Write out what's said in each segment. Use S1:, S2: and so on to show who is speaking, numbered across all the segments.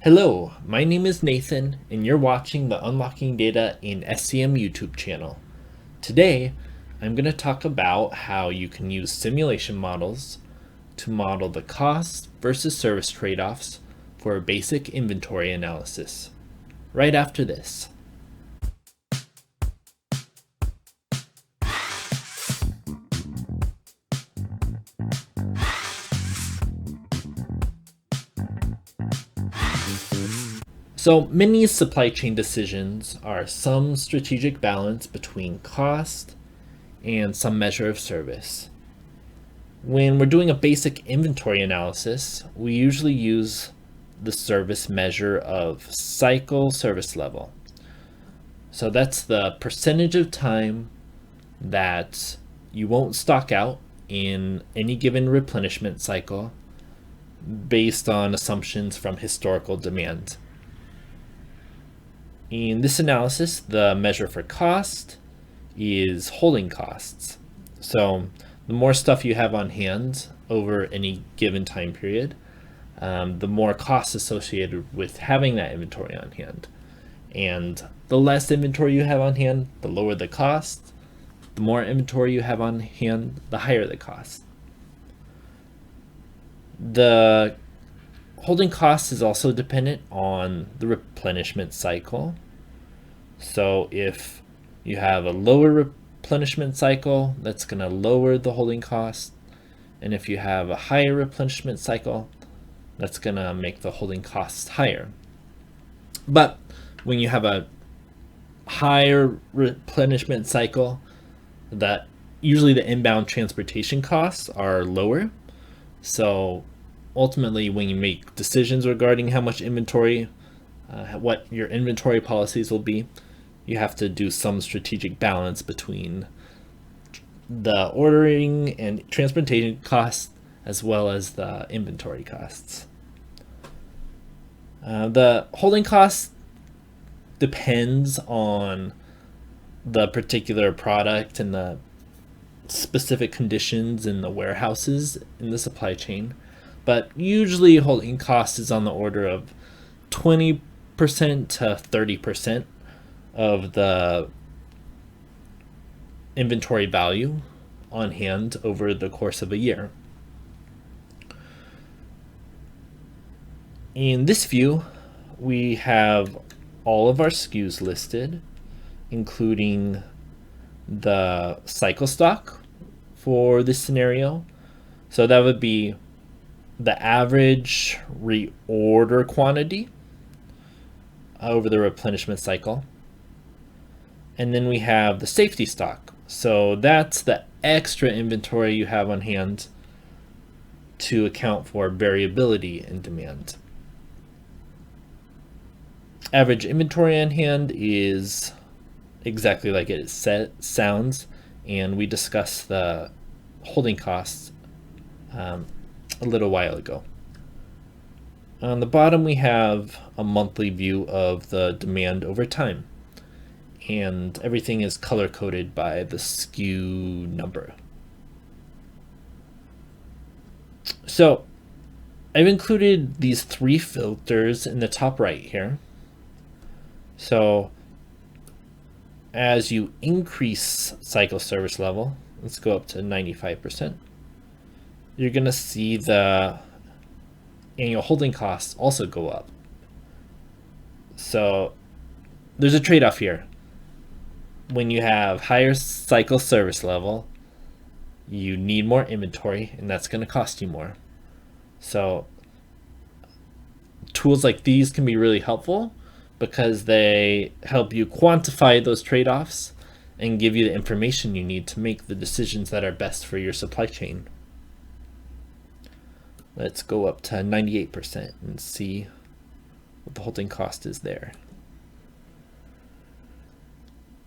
S1: Hello, my name is Nathan, and you're watching the Unlocking Data in SCM YouTube channel. Today, I'm going to talk about how you can use simulation models to model the cost versus service trade-offs for a basic inventory analysis. Right after this. So many supply chain decisions are some strategic balance between cost and some measure of service. When we're doing a basic inventory analysis, we usually use the service measure of cycle service level. So that's the percentage of time that you won't stock out in any given replenishment cycle based on assumptions from historical demand. In this analysis, the measure for cost is holding costs. So the more stuff you have on hand over any given time period, the more costs associated with having that inventory on hand. And the less inventory you have on hand, the lower the cost. The more inventory you have on hand, the higher the cost. The holding cost is also dependent on the replenishment cycle. So if you have a lower replenishment cycle, that's going to lower the holding cost. And if you have a higher replenishment cycle, that's going to make the holding costs higher. But when you have a higher replenishment cycle, that usually the inbound transportation costs are lower. So ultimately, when you make decisions regarding how much inventory, what your inventory policies will be, you have to do some strategic balance between the ordering and transportation costs as well as the inventory costs. The holding cost depends on the particular product and the specific conditions in the warehouses in the supply chain, but usually holding cost is on the order of 20% to 30% of the inventory value on hand over the course of a year. In this view, we have all of our SKUs listed, including the cycle stock for this scenario. So that would be the average reorder quantity over the replenishment cycle. And then we have the safety stock. So that's the extra inventory you have on hand to account for variability in demand. Average inventory on hand is exactly like it sounds, and we discussed the holding costs a little while ago. On the bottom, we have a monthly view of the demand over time, and everything is color coded by the SKU number. So I've included these three filters in the top right here. So as you increase cycle service level, let's go up to 95%, you're going to see the annual holding costs also go up. So there's a trade-off here. When you have higher cycle service level, you need more inventory, and that's going to cost you more. So tools like these can be really helpful because they help you quantify those trade-offs and give you the information you need to make the decisions that are best for your supply chain. Let's go up to 98% and see what the holding cost is there.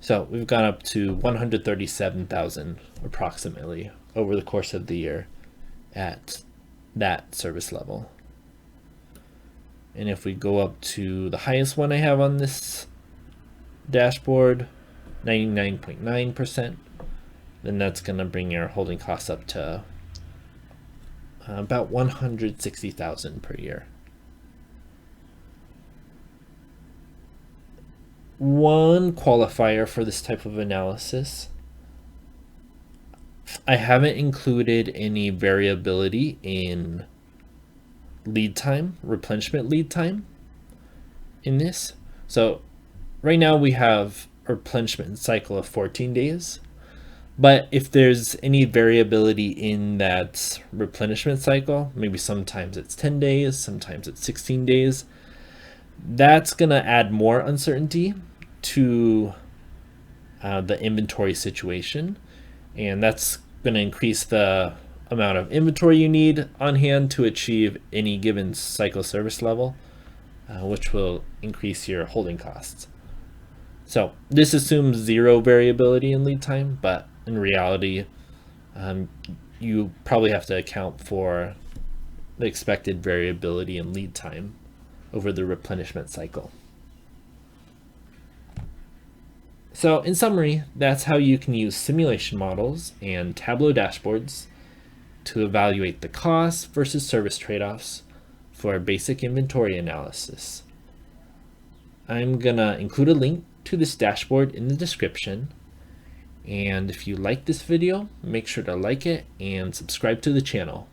S1: So we've gone up to 137,000 approximately over the course of the year at that service level. And if we go up to the highest one I have on this dashboard, 99.9%, then that's going to bring your holding costs up to about 160,000 per year. one qualifier for this type of analysis: I haven't included any variability in lead time, replenishment lead time in this. So right now we have a replenishment cycle of 14 days. But if there's any variability in that replenishment cycle, maybe sometimes it's 10 days, sometimes it's 16 days, that's going to add more uncertainty to the inventory situation. And that's going to increase the amount of inventory you need on hand to achieve any given cycle service level, which will increase your holding costs. So this assumes zero variability in lead time, but in reality, you probably have to account for the expected variability in lead time over the replenishment cycle. So in summary, that's how you can use simulation models and Tableau dashboards to evaluate the cost versus service trade-offs for a basic inventory analysis. I'm gonna include a link to this dashboard in the description. And if you like this video, make sure to like it and subscribe to the channel.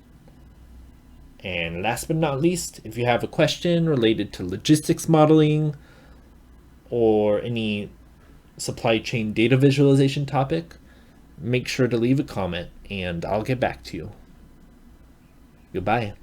S1: And last but not least, if you have a question related to logistics modeling or any supply chain data visualization topic, make sure to leave a comment and I'll get back to you. Goodbye.